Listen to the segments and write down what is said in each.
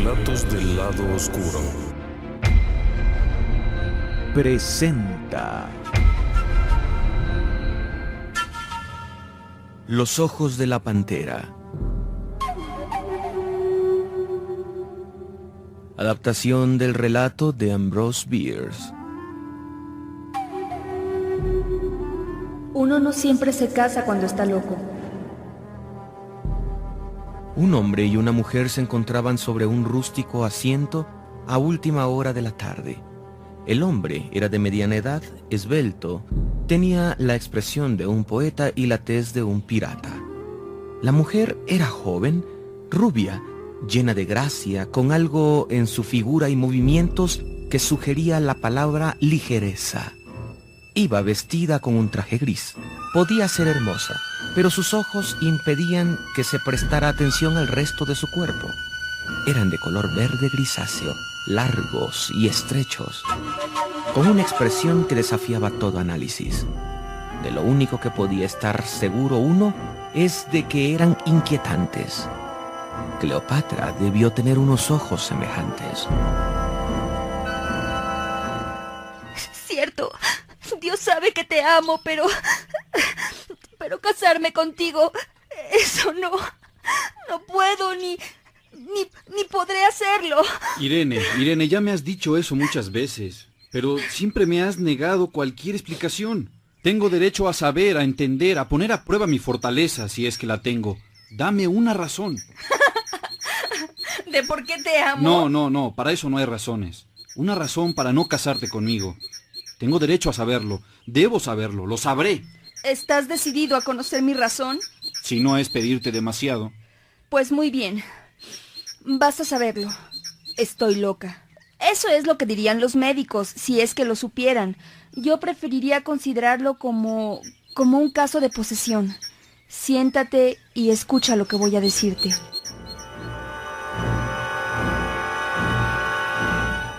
Relatos del lado oscuro. Presenta Los ojos de la pantera. Adaptación del relato de Ambrose Bierce. Uno no siempre se casa cuando está loco. Un hombre y una mujer se encontraban sobre un rústico asiento a última hora de la tarde. El hombre era de mediana edad, esbelto, tenía la expresión de un poeta y la tez de un pirata. La mujer era joven, rubia, llena de gracia, con algo en su figura y movimientos que sugería la palabra ligereza. Iba vestida con un traje gris. Podía ser hermosa, pero sus ojos impedían que se prestara atención al resto de su cuerpo. Eran de color verde grisáceo, largos y estrechos, con una expresión que desafiaba todo análisis. De lo único que podía estar seguro uno es de que eran inquietantes. Cleopatra debió tener unos ojos semejantes. Cierto, Dios sabe que te amo, pero casarme contigo, eso no puedo ni podré hacerlo. Irene, ya me has dicho eso muchas veces, pero siempre me has negado cualquier explicación. Tengo derecho a saber, a entender, a poner a prueba mi fortaleza, si es que la tengo. Dame una razón. ¿De por qué te amo? No, para eso no hay razones. Una razón para no casarte conmigo. Tengo derecho a saberlo, debo saberlo, lo sabré. ¿Estás decidido a conocer mi razón? Si no es pedirte demasiado. Pues muy bien. Vas a saberlo. Estoy loca. Eso es lo que dirían los médicos, si es que lo supieran. Yo preferiría considerarlo como un caso de posesión. Siéntate y escucha lo que voy a decirte.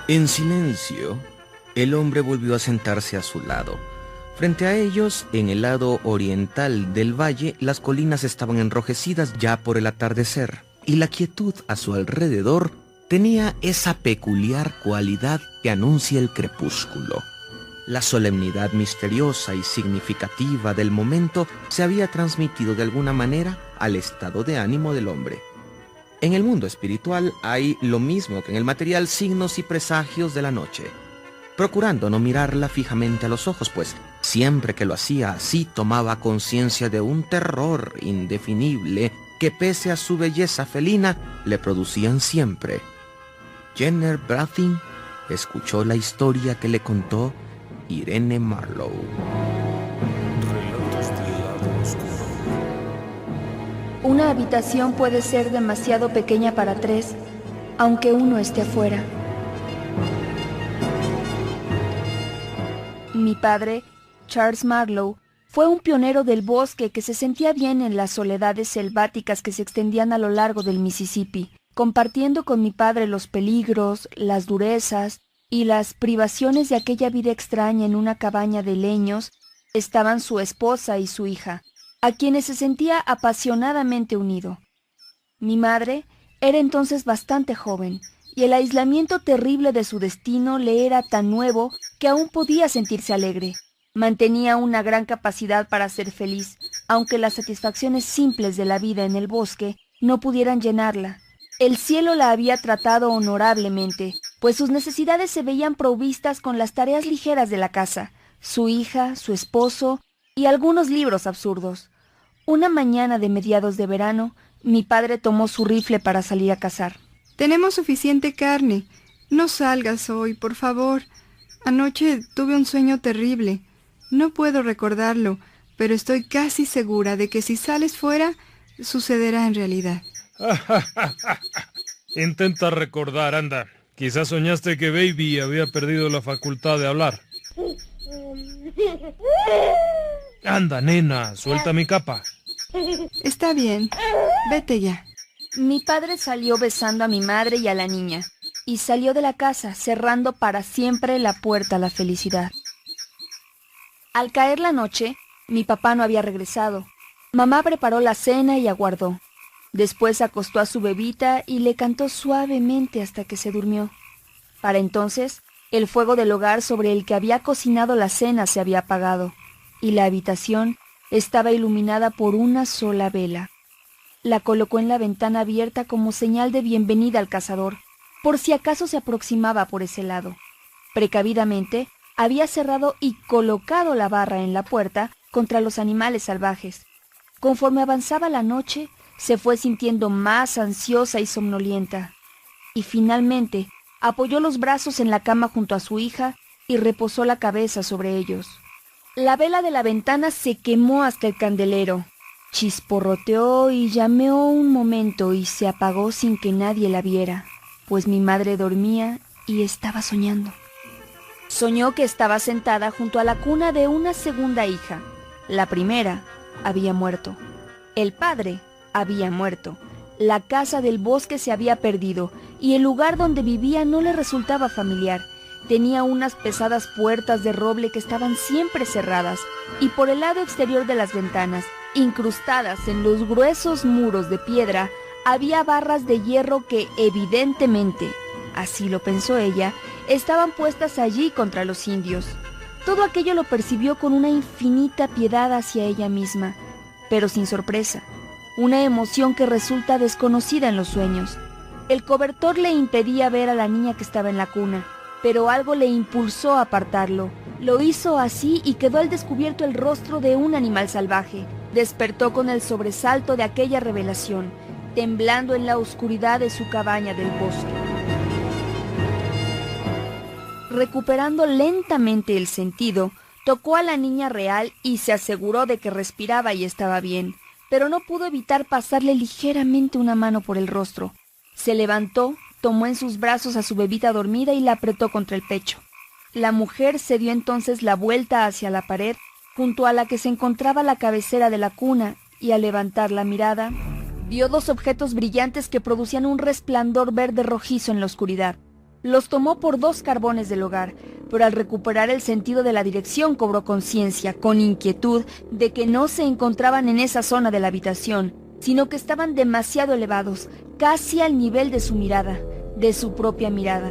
En silencio, el hombre volvió a sentarse a su lado. Frente a ellos, en el lado oriental del valle, las colinas estaban enrojecidas ya por el atardecer, y la quietud a su alrededor tenía esa peculiar cualidad que anuncia el crepúsculo. La solemnidad misteriosa y significativa del momento se había transmitido de alguna manera al estado de ánimo del hombre. En el mundo espiritual hay lo mismo que en el material, signos y presagios de la noche. Procurando no mirarla fijamente a los ojos, pues siempre que lo hacía así tomaba conciencia de un terror indefinible que pese a su belleza felina le producían siempre. Jenner Brathin escuchó la historia que le contó Irene Marlowe. Relatos del lado oscuro. Una habitación puede ser demasiado pequeña para tres, aunque uno esté afuera. Mi padre, Charles Marlowe, fue un pionero del bosque que se sentía bien en las soledades selváticas que se extendían a lo largo del Mississippi, compartiendo con mi padre los peligros, las durezas y las privaciones de aquella vida extraña en una cabaña de leños. Estaban su esposa y su hija, a quienes se sentía apasionadamente unido. Mi madre era entonces bastante joven, y el aislamiento terrible de su destino le era tan nuevo que aún podía sentirse alegre. Mantenía una gran capacidad para ser feliz, aunque las satisfacciones simples de la vida en el bosque no pudieran llenarla. El cielo la había tratado honorablemente, pues sus necesidades se veían provistas con las tareas ligeras de la casa, su hija, su esposo y algunos libros absurdos. Una mañana de mediados de verano, mi padre tomó su rifle para salir a cazar. Tenemos suficiente carne. No salgas hoy, por favor. Anoche tuve un sueño terrible. No puedo recordarlo, pero estoy casi segura de que si sales fuera, sucederá en realidad. Intenta recordar, anda. Quizás soñaste que Baby había perdido la facultad de hablar. Anda, nena, suelta mi capa. Está bien, vete ya. Mi padre salió besando a mi madre y a la niña, y salió de la casa cerrando para siempre la puerta a la felicidad. Al caer la noche, mi papá no había regresado. Mamá preparó la cena y aguardó. Después acostó a su bebita y le cantó suavemente hasta que se durmió. Para entonces, el fuego del hogar sobre el que había cocinado la cena se había apagado, y la habitación estaba iluminada por una sola vela. La colocó en la ventana abierta como señal de bienvenida al cazador, por si acaso se aproximaba por ese lado. Precavidamente, había cerrado y colocado la barra en la puerta contra los animales salvajes. Conforme avanzaba la noche, se fue sintiendo más ansiosa y somnolienta, y finalmente apoyó los brazos en la cama junto a su hija y reposó la cabeza sobre ellos. La vela de la ventana se quemó hasta el candelero, chisporroteó y llameó un momento y se apagó sin que nadie la viera, pues mi madre dormía y estaba soñando. Soñó que estaba sentada junto a la cuna de una segunda hija. La primera había muerto. El padre había muerto. La casa del bosque se había perdido y el lugar donde vivía no le resultaba familiar. Tenía unas pesadas puertas de roble que estaban siempre cerradas, y por el lado exterior de las ventanas, incrustadas en los gruesos muros de piedra, había barras de hierro que evidentemente, así lo pensó ella, estaban puestas allí contra los indios. Todo aquello lo percibió con una infinita piedad hacia ella misma, pero sin sorpresa, una emoción que resulta desconocida en los sueños. El cobertor le impedía ver a la niña que estaba en la cuna, pero algo le impulsó a apartarlo. Lo hizo así y quedó al descubierto el rostro de un animal salvaje. Despertó con el sobresalto de aquella revelación, temblando en la oscuridad de su cabaña del bosque. Recuperando lentamente el sentido, tocó a la niña real y se aseguró de que respiraba y estaba bien, pero no pudo evitar pasarle ligeramente una mano por el rostro. Se levantó, tomó en sus brazos a su bebita dormida y la apretó contra el pecho. La mujer se dio entonces la vuelta hacia la pared, junto a la que se encontraba la cabecera de la cuna, y al levantar la mirada, vio dos objetos brillantes que producían un resplandor verde rojizo en la oscuridad. Los tomó por dos carbones del hogar, pero al recuperar el sentido de la dirección cobró conciencia, con inquietud, de que no se encontraban en esa zona de la habitación, sino que estaban demasiado elevados, casi al nivel de su mirada, de su propia mirada,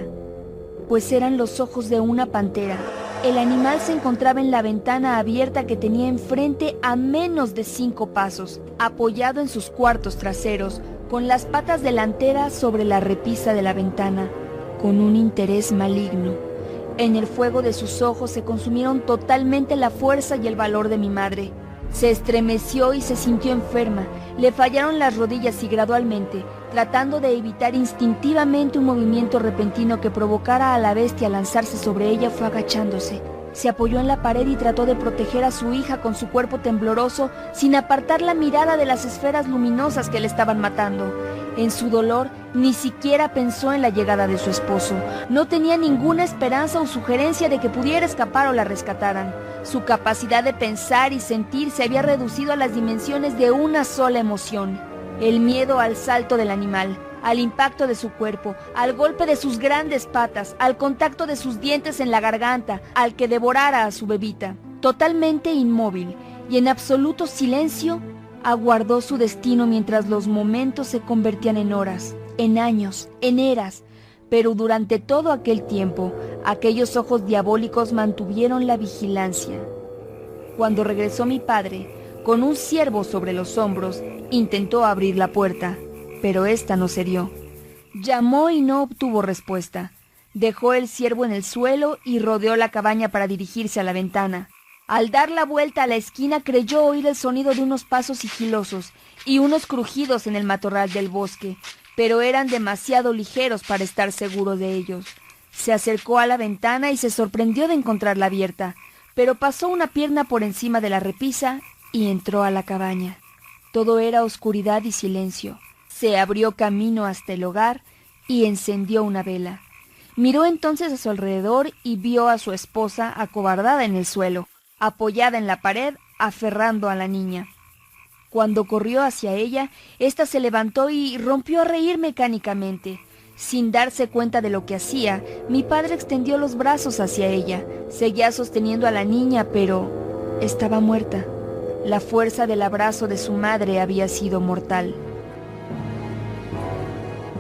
pues eran los ojos de una pantera. El animal se encontraba en la ventana abierta que tenía enfrente a menos de 5 pasos, apoyado en sus cuartos traseros, con las patas delanteras sobre la repisa de la ventana, con un interés maligno. En el fuego de sus ojos se consumieron totalmente la fuerza y el valor de mi madre. Se estremeció y se sintió enferma. Le fallaron las rodillas y gradualmente, tratando de evitar instintivamente un movimiento repentino que provocara a la bestia a lanzarse sobre ella, fue agachándose. Se apoyó en la pared y trató de proteger a su hija con su cuerpo tembloroso, sin apartar la mirada de las esferas luminosas que le estaban matando. En su dolor, ni siquiera pensó en la llegada de su esposo. No tenía ninguna esperanza o sugerencia de que pudiera escapar o la rescataran. Su capacidad de pensar y sentir se había reducido a las dimensiones de una sola emoción: el miedo al salto del animal, al impacto de su cuerpo, al golpe de sus grandes patas, al contacto de sus dientes en la garganta, al que devorara a su bebita. Totalmente inmóvil y en absoluto silencio, aguardó su destino mientras los momentos se convertían en horas, en años, en eras. Pero durante todo aquel tiempo, aquellos ojos diabólicos mantuvieron la vigilancia. Cuando regresó mi padre, con un ciervo sobre los hombros, intentó abrir la puerta, pero ésta no se dio. Llamó y no obtuvo respuesta. Dejó el ciervo en el suelo y rodeó la cabaña para dirigirse a la ventana. Al dar la vuelta a la esquina creyó oír el sonido de unos pasos sigilosos y unos crujidos en el matorral del bosque, pero eran demasiado ligeros para estar seguro de ellos. Se acercó a la ventana y se sorprendió de encontrarla abierta, pero pasó una pierna por encima de la repisa y entró a la cabaña. Todo era oscuridad y silencio. Se abrió camino hasta el hogar y encendió una vela. Miró entonces a su alrededor y vio a su esposa acobardada en el suelo, apoyada en la pared, aferrando a la niña. Cuando corrió hacia ella, ésta se levantó y rompió a reír mecánicamente. Sin darse cuenta de lo que hacía, mi padre extendió los brazos hacia ella. Seguía sosteniendo a la niña, pero estaba muerta. La fuerza del abrazo de su madre había sido mortal.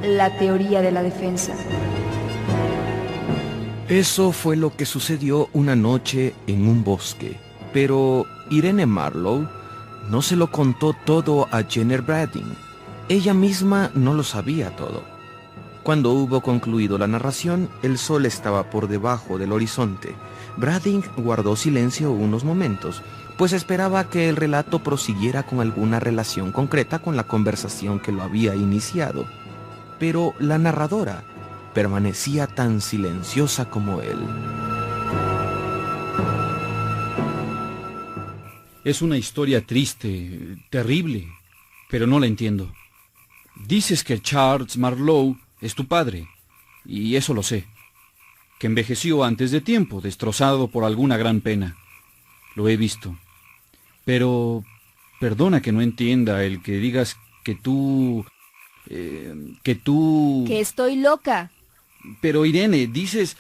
la teoría de la defensa. Eso fue lo que sucedió una noche en un bosque, pero Irene Marlowe no se lo contó todo a Jenner Brading. Ella misma no lo sabía todo. Cuando hubo concluido la narración, el sol estaba por debajo del horizonte. Brading guardó silencio unos momentos, pues esperaba que el relato prosiguiera con alguna relación concreta con la conversación que lo había iniciado. Pero la narradora permanecía tan silenciosa como él. Es una historia triste, terrible, pero no la entiendo. Dices que Charles Marlowe es tu padre, y eso lo sé. Que envejeció antes de tiempo, destrozado por alguna gran pena. Lo he visto. Pero perdona que no entienda el que digas que tú... Que estoy loca. Pero Irene, dices...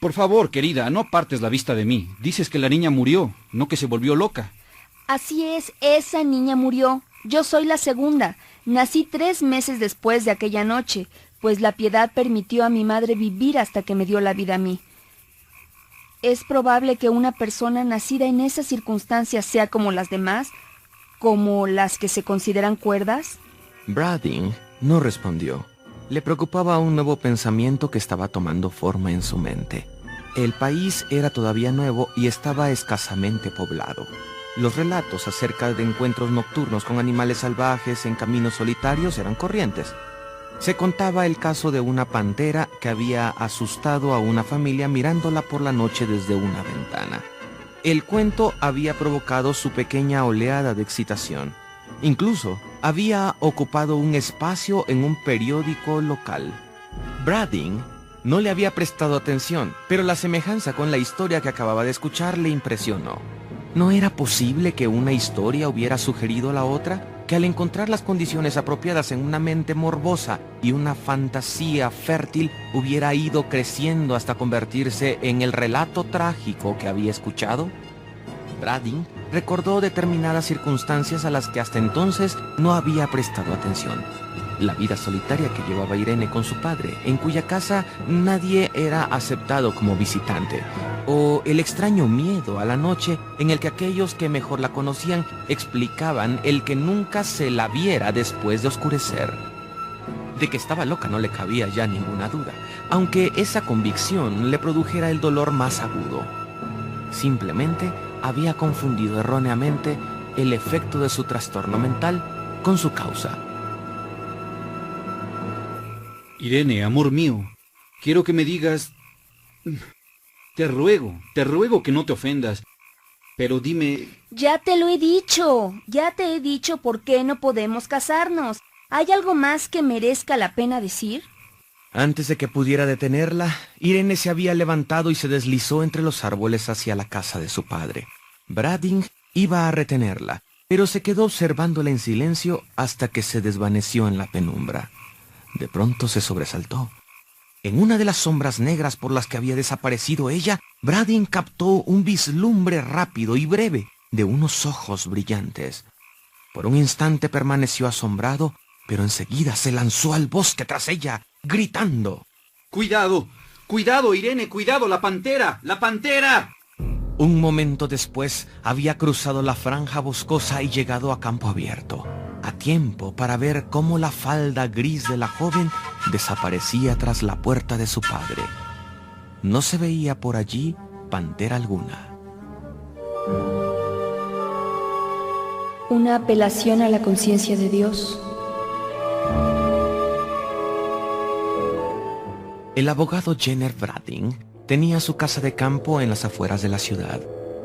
por favor, querida, no apartes la vista de mí. Dices que la niña murió, no que se volvió loca. Así es, esa niña murió. Yo soy la segunda. Nací 3 meses después de aquella noche, pues la piedad permitió a mi madre vivir hasta que me dio la vida a mí. ¿Es probable que una persona nacida en esas circunstancias sea como las demás? ¿Como las que se consideran cuerdas? Brading no respondió. Le preocupaba un nuevo pensamiento que estaba tomando forma en su mente. El país era todavía nuevo y estaba escasamente poblado. Los relatos acerca de encuentros nocturnos con animales salvajes en caminos solitarios eran corrientes. Se contaba el caso de una pantera que había asustado a una familia mirándola por la noche desde una ventana. El cuento había provocado su pequeña oleada de excitación. Incluso había ocupado un espacio en un periódico local. Brading no le había prestado atención, pero la semejanza con la historia que acababa de escuchar le impresionó. ¿No era posible que una historia hubiera sugerido a la otra? Que al encontrar las condiciones apropiadas en una mente morbosa y una fantasía fértil hubiera ido creciendo hasta convertirse en el relato trágico que había escuchado? Brading recordó determinadas circunstancias a las que hasta entonces no había prestado atención. La vida solitaria que llevaba Irene con su padre, en cuya casa nadie era aceptado como visitante, o el extraño miedo a la noche en el que aquellos que mejor la conocían explicaban el que nunca se la viera después de oscurecer. De que estaba loca no le cabía ya ninguna duda, aunque esa convicción le produjera el dolor más agudo. Simplemente había confundido erróneamente el efecto de su trastorno mental con su causa. Irene, amor mío, quiero que me digas... Te ruego que no te ofendas, pero dime... Ya te lo he dicho, ya te he dicho por qué no podemos casarnos. ¿Hay algo más que merezca la pena decir? Antes de que pudiera detenerla, Irene se había levantado y se deslizó entre los árboles hacia la casa de su padre. Brading iba a retenerla, pero se quedó observándola en silencio hasta que se desvaneció en la penumbra. De pronto se sobresaltó. En una de las sombras negras por las que había desaparecido ella, Brading captó un vislumbre rápido y breve de unos ojos brillantes. Por un instante permaneció asombrado, pero enseguida se lanzó al bosque tras ella, gritando: ¡Cuidado! ¡Cuidado, Irene! ¡Cuidado! ¡La pantera! ¡La pantera! Un momento después había cruzado la franja boscosa y llegado a campo abierto, a tiempo para ver cómo la falda gris de la joven desaparecía tras la puerta de su padre. No se veía por allí pantera alguna. Una apelación a la conciencia de Dios. El abogado Jenner Brading tenía su casa de campo en las afueras de la ciudad.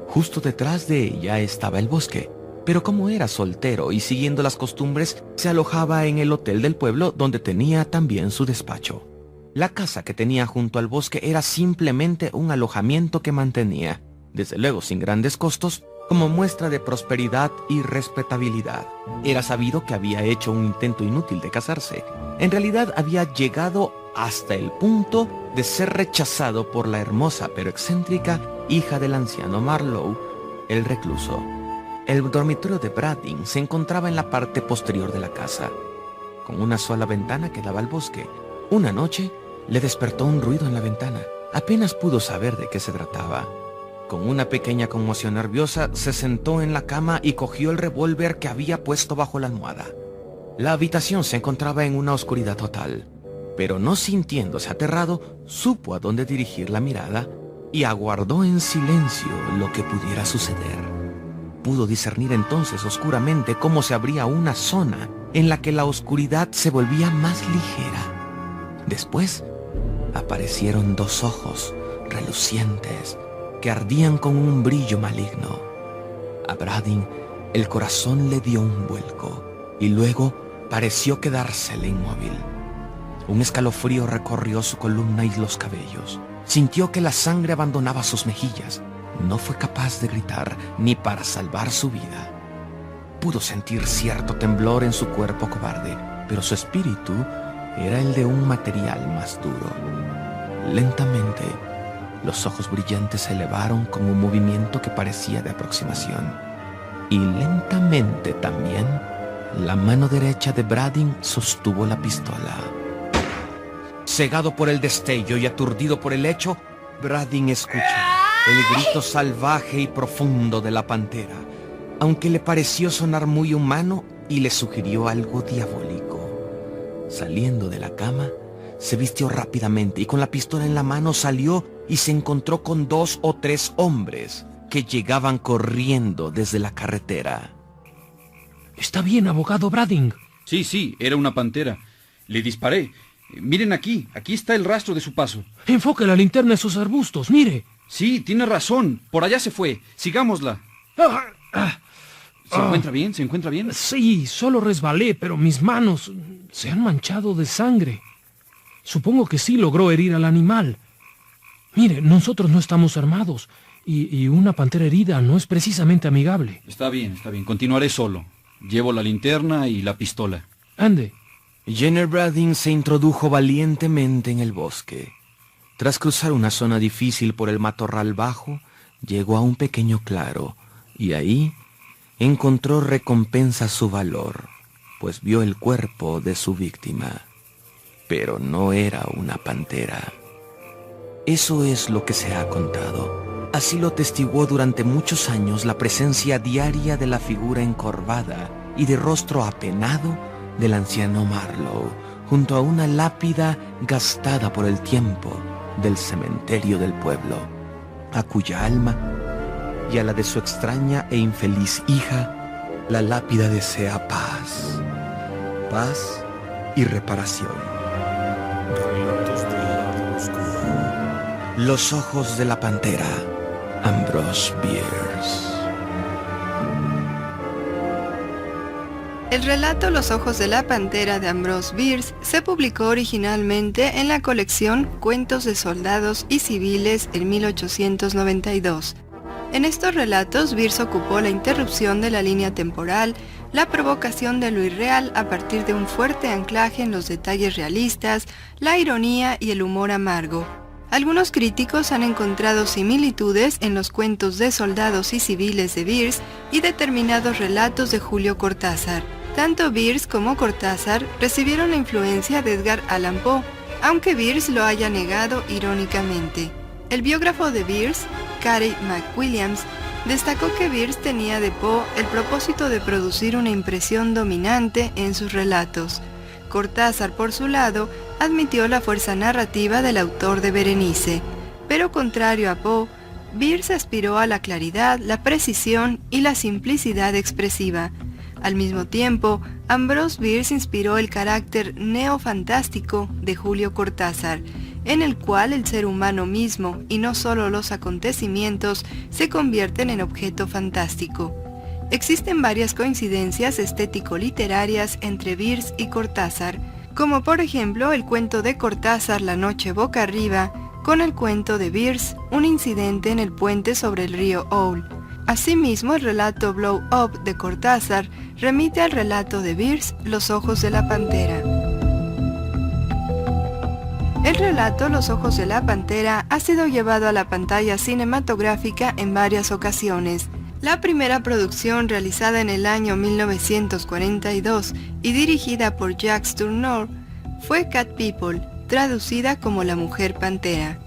Justo detrás de ella estaba el bosque, pero como era soltero y siguiendo las costumbres, se alojaba en el hotel del pueblo donde tenía también su despacho. La casa que tenía junto al bosque era simplemente un alojamiento que mantenía, desde luego sin grandes costos, como muestra de prosperidad y respetabilidad. Era sabido que había hecho un intento inútil de casarse. En realidad había llegado hasta el punto de ser rechazado por la hermosa pero excéntrica hija del anciano Marlowe, el recluso. El dormitorio de Brading se encontraba en la parte posterior de la casa. con una sola ventana que daba al bosque. Una noche le despertó un ruido en la ventana. Apenas pudo saber de qué se trataba. Con una pequeña conmoción nerviosa, se sentó en la cama y cogió el revólver que había puesto bajo la almohada. La habitación se encontraba en una oscuridad total, pero no sintiéndose aterrado, supo a dónde dirigir la mirada y aguardó en silencio lo que pudiera suceder. Pudo discernir entonces oscuramente cómo se abría una zona en la que la oscuridad se volvía más ligera. Después aparecieron dos ojos relucientes que ardían con un brillo maligno. A Bradin el corazón le dio un vuelco y luego pareció quedársele inmóvil. Un escalofrío recorrió su columna y los cabellos. Sintió que la sangre abandonaba sus mejillas. No fue capaz de gritar ni para salvar su vida. Pudo sentir cierto temblor en su cuerpo cobarde, pero su espíritu era el de un material más duro. Lentamente, los ojos brillantes se elevaron con un movimiento que parecía de aproximación. Y lentamente también, la mano derecha de Bradin sostuvo la pistola. Cegado por el destello y aturdido por el hecho, Bradin escuchó el grito salvaje y profundo de la pantera, aunque le pareció sonar muy humano y le sugirió algo diabólico. Saliendo de la cama, se vistió rápidamente y con la pistola en la mano salió y se encontró con 2 o 3 hombres que llegaban corriendo desde la carretera. Está bien, abogado Brading. Sí, era una pantera. Le disparé. Miren aquí está el rastro de su paso. Enfoque la linterna a esos arbustos, mire. Sí, tiene razón. Por allá se fue. Sigámosla. ¿Se encuentra bien? ¿Se encuentra bien? Sí, solo resbalé, pero mis manos se han manchado de sangre. Supongo que sí logró herir al animal. Mire, nosotros no estamos armados y una pantera herida no es precisamente amigable. Está bien. Continuaré solo. Llevo la linterna y la pistola. Ande. Jenner Bradin se introdujo valientemente en el bosque. Tras cruzar una zona difícil por el matorral bajo, llegó a un pequeño claro y ahí encontró recompensa a su valor, pues vio el cuerpo de su víctima. Pero no era una pantera. Eso es lo que se ha contado. Así lo testiguó durante muchos años la presencia diaria de la figura encorvada y de rostro apenado del anciano Marlowe, junto a una lápida gastada por el tiempo del cementerio del pueblo, a cuya alma y a la de su extraña e infeliz hija, la lápida desea paz y reparación. Relatos del lado oscuro. Los ojos de la pantera, Ambrose Bierce. El relato Los ojos de la pantera de Ambrose Bierce se publicó originalmente en la colección Cuentos de soldados y civiles en 1892. En estos relatos, Bierce ocupó la interrupción de la línea temporal, la provocación de lo irreal a partir de un fuerte anclaje en los detalles realistas, la ironía y el humor amargo. Algunos críticos han encontrado similitudes en los cuentos de soldados y civiles de Bierce y determinados relatos de Julio Cortázar. Tanto Bierce como Cortázar recibieron la influencia de Edgar Allan Poe, aunque Bierce lo haya negado irónicamente. El biógrafo de Bierce, Carey McWilliams, destacó que Bierce tenía de Poe el propósito de producir una impresión dominante en sus relatos. Cortázar, por su lado, admitió la fuerza narrativa del autor de Berenice, pero contrario a Poe, Bierce aspiró a la claridad, la precisión y la simplicidad expresiva. Al mismo tiempo, Ambrose Bierce inspiró el carácter neofantástico de Julio Cortázar, en el cual el ser humano mismo, y no solo los acontecimientos, se convierten en objeto fantástico. Existen varias coincidencias estético-literarias entre Bierce y Cortázar, como por ejemplo el cuento de Cortázar La noche boca arriba, con el cuento de Bierce Un incidente en el puente sobre el río Owl. Asimismo, el relato Blow Up de Cortázar remite al relato de Bierce Los ojos de la pantera. El relato Los ojos de la pantera ha sido llevado a la pantalla cinematográfica en varias ocasiones. La primera producción, realizada en el año 1942 y dirigida por Jacques Tourneur, fue Cat People, traducida como La Mujer Pantera.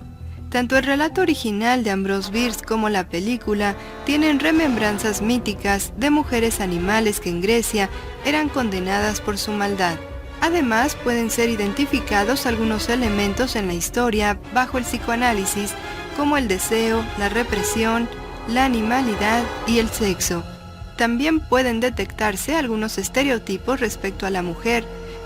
Tanto el relato original de Ambrose Bierce como la película tienen remembranzas míticas de mujeres animales que en Grecia eran condenadas por su maldad. Además, pueden ser identificados algunos elementos en la historia bajo el psicoanálisis, como el deseo, la represión, la animalidad y el sexo. También pueden detectarse algunos estereotipos respecto a la mujer,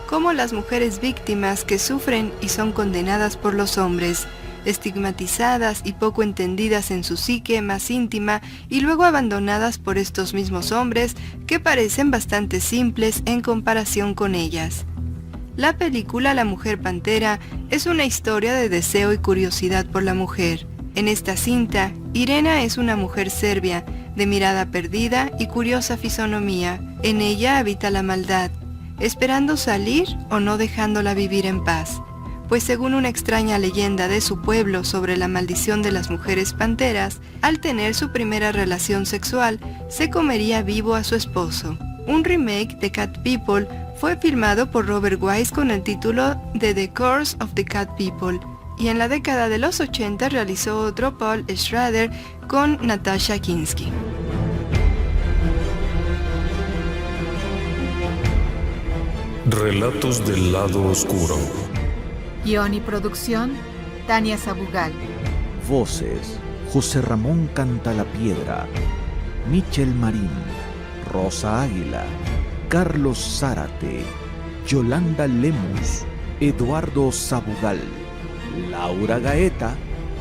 como las mujeres víctimas que sufren y son condenadas por los hombres, estigmatizadas y poco entendidas en su psique más íntima y luego abandonadas por estos mismos hombres que parecen bastante simples en comparación con ellas. La película La Mujer Pantera es una historia de deseo y curiosidad por la mujer. En esta cinta, Irena es una mujer serbia, de mirada perdida y curiosa fisonomía. En ella habita la maldad, esperando salir o no dejándola vivir en paz. Pues según una extraña leyenda de su pueblo sobre la maldición de las mujeres panteras, al tener su primera relación sexual, se comería vivo a su esposo. Un remake de Cat People fue filmado por Robert Wise con el título de The Curse of the Cat People, y en la década de los 80 realizó otro Paul Schrader con Natasha Kinski. Relatos del lado oscuro. Guión y producción, Tania Sabugal. Voces: José Ramón Cantalapiedra, Michel Marín, Rosa Águila, Carlos Zárate, Yolanda Lemus, Eduardo Sabugal, Laura Gaeta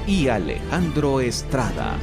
y Alejandro Estrada.